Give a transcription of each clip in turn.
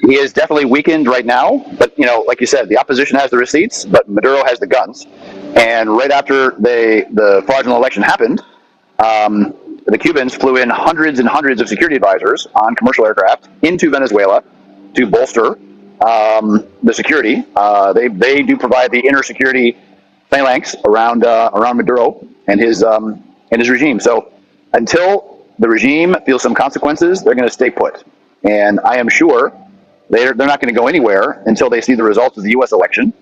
he is definitely weakened right now, but like you said, the opposition has the receipts, but Maduro has the guns. And right after the fraudulent election happened, the Cubans flew in hundreds and hundreds of security advisors on commercial aircraft into Venezuela to bolster the security. They do provide the inner security phalanx around Maduro and his regime. So until the regime feels some consequences, they're going to stay put. And I am sure they're not going to go anywhere until they see the results of the U.S. election.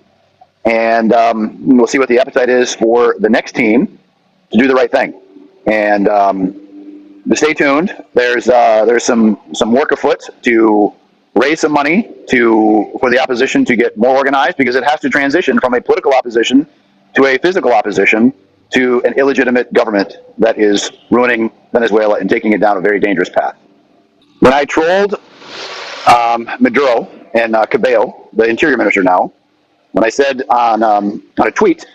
And we'll see what the appetite is for the next team to do the right thing. And stay tuned. There's some work afoot to raise some money for the opposition to get more organized, because it has to transition from a political opposition to a physical opposition to an illegitimate government that is ruining Venezuela and taking it down a very dangerous path. When I trolled Maduro and Cabello, the interior minister now, when I said on a tweet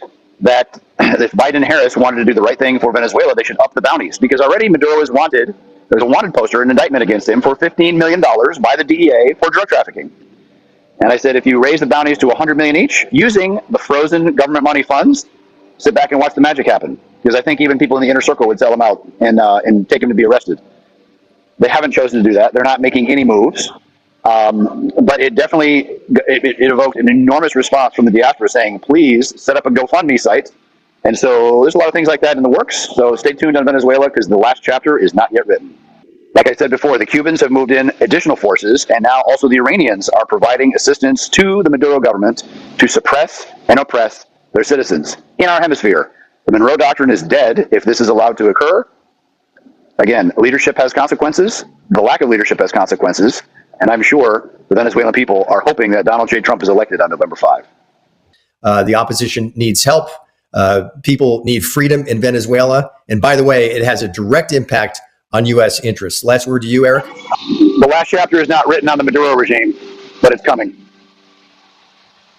that if Biden and Harris wanted to do the right thing for Venezuela, they should up the bounties, because already Maduro is wanted. There's a wanted poster, an indictment against him for $15 million by the DEA for drug trafficking. And I said, if you raise the bounties to $100 million each, using the frozen government money funds, sit back and watch the magic happen. Because I think even people in the inner circle would sell him out and take him to be arrested. They haven't chosen to do that. They're not making any moves. But it definitely it evoked an enormous response from the diaspora saying, please set up a GoFundMe site. And so there's a lot of things like that in the works. So stay tuned on Venezuela, because the last chapter is not yet written. Like I said before, the Cubans have moved in additional forces, and now also the Iranians are providing assistance to the Maduro government to suppress and oppress their citizens in our hemisphere. The Monroe Doctrine is dead if this is allowed to occur. Again, leadership has consequences. The lack of leadership has consequences. And I'm sure the Venezuelan people are hoping that Donald J. Trump is elected on November 5. The opposition needs help. People need freedom in Venezuela. And by the way, it has a direct impact on U.S. interests. Last word to you, Eric. The last chapter is not written on the Maduro regime, but it's coming.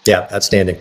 Yeah, outstanding.